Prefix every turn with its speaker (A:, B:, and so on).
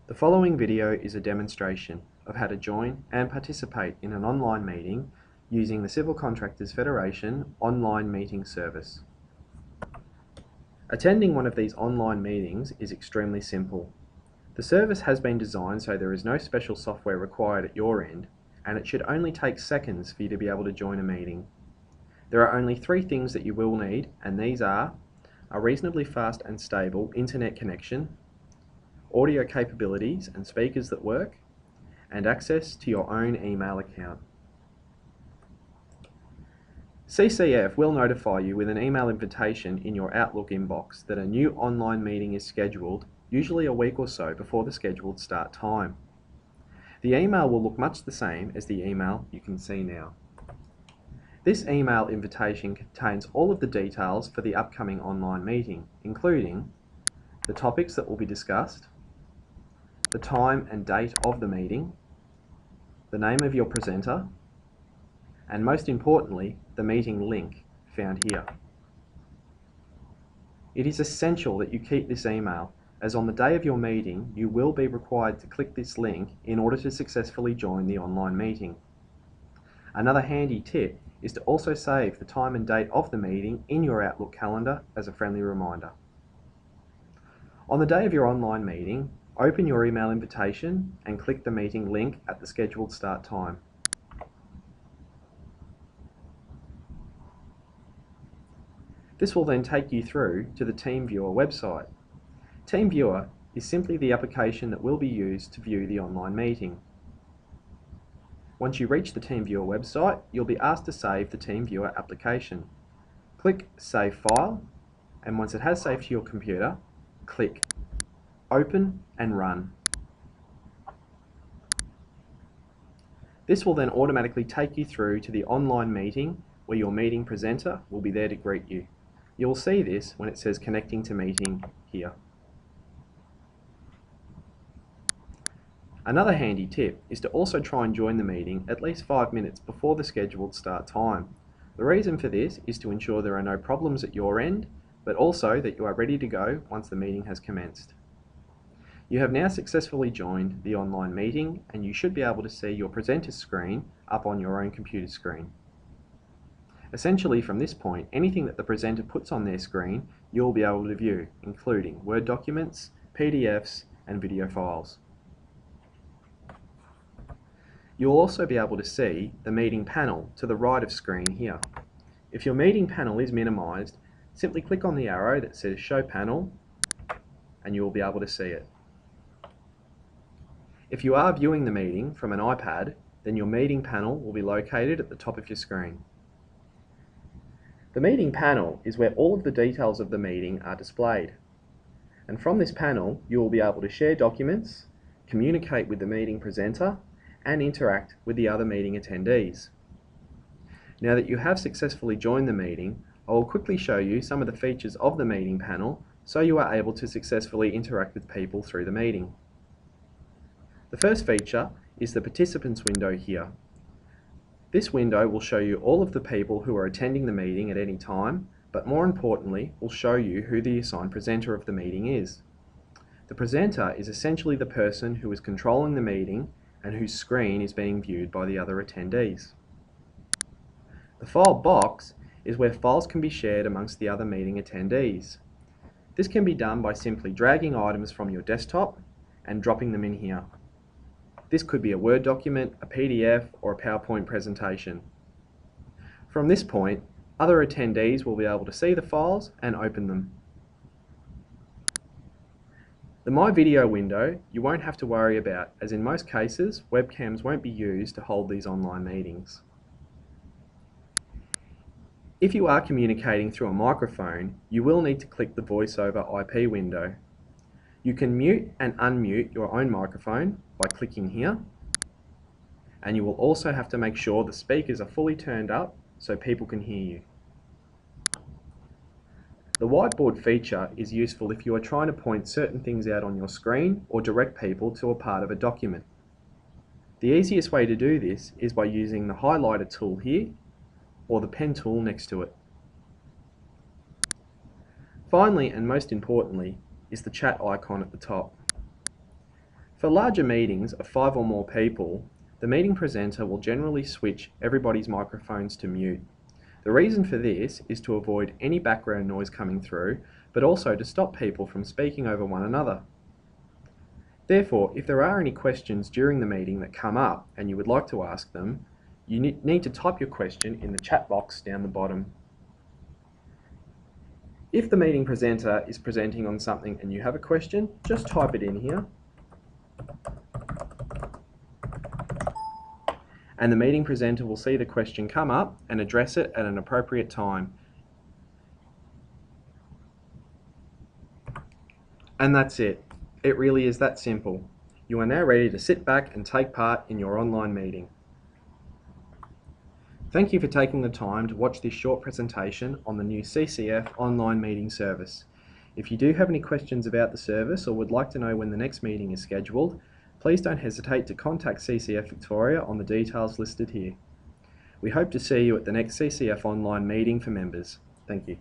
A: The following video is a demonstration of how to join and participate in an online meeting using the Civil Contractors Federation Online Meeting Service. Attending one of these online meetings is extremely simple. The service has been designed so there is no special software required at your end, and it should only take seconds for you to be able to join a meeting. There are only three things that you will need, and these are a reasonably fast and stable internet connection, audio capabilities and speakers that work, and access to your own email account. CCF will notify you with an email invitation in your Outlook inbox that a new online meeting is scheduled, usually a week or so before the scheduled start time. The email will look much the same as the email you can see now. This email invitation contains all of the details for the upcoming online meeting, including the topics that will be discussed, the time and date of the meeting, the name of your presenter, and most importantly, the meeting link found here. It is essential that you keep this email, as on the day of your meeting, you will be required to click this link in order to successfully join the online meeting. Another handy tip is to also save the time and date of the meeting in your Outlook calendar as a friendly reminder. On the day of your online meeting, open your email invitation and click the meeting link at the scheduled start time. This will then take you through to the TeamViewer website. TeamViewer is simply the application that will be used to view the online meeting. Once you reach the TeamViewer website, you'll be asked to save the TeamViewer application. Click Save File, and once it has saved to your computer, click Open and Run. This will then automatically take you through to the online meeting where your meeting presenter will be there to greet you. You'll see this when it says Connecting to Meeting here. Another handy tip is to also try and join the meeting at least 5 minutes before the scheduled start time. The reason for this is to ensure there are no problems at your end, but also that you are ready to go once the meeting has commenced. You have now successfully joined the online meeting, and you should be able to see your presenter's screen up on your own computer screen. Essentially, from this point, anything that the presenter puts on their screen, you'll be able to view, including Word documents, PDFs, and video files. You'll also be able to see the meeting panel to the right of screen here. If your meeting panel is minimized, simply click on the arrow that says Show Panel, and you will be able to see it. If you are viewing the meeting from an iPad, then your meeting panel will be located at the top of your screen. The meeting panel is where all of the details of the meeting are displayed. And from this panel, you will be able to share documents, communicate with the meeting presenter, and interact with the other meeting attendees. Now that you have successfully joined the meeting, I will quickly show you some of the features of the meeting panel so you are able to successfully interact with people through the meeting. The first feature is the participants window here. This window will show you all of the people who are attending the meeting at any time, but more importantly, will show you who the assigned presenter of the meeting is. The presenter is essentially the person who is controlling the meeting and whose screen is being viewed by the other attendees. The file box is where files can be shared amongst the other meeting attendees. This can be done by simply dragging items from your desktop and dropping them in here. This could be a Word document, a PDF, or a PowerPoint presentation. From this point, other attendees will be able to see the files and open them. The My Video window you won't have to worry about, as in most cases, webcams won't be used to hold these online meetings. If you are communicating through a microphone, you will need to click the Voice over IP window. You can mute and unmute your own microphone by clicking here, and you will also have to make sure the speakers are fully turned up so people can hear you. The whiteboard feature is useful if you are trying to point certain things out on your screen or direct people to a part of a document. The easiest way to do this is by using the highlighter tool here or the pen tool next to it. Finally, and most importantly, is the chat icon at the top. For larger meetings of 5 or more people, the meeting presenter will generally switch everybody's microphones to mute. The reason for this is to avoid any background noise coming through, but also to stop people from speaking over one another. Therefore, if there are any questions during the meeting that come up and you would like to ask them, you need to type your question in the chat box down the bottom. If the meeting presenter is presenting on something and you have a question, just type it in here. And the meeting presenter will see the question come up and address it at an appropriate time. And that's it. It really is that simple. You are now ready to sit back and take part in your online meeting. Thank you for taking the time to watch this short presentation on the new CCF Online Meeting Service. If you do have any questions about the service or would like to know when the next meeting is scheduled, please don't hesitate to contact CCF Victoria on the details listed here. We hope to see you at the next CCF Online meeting for members. Thank you.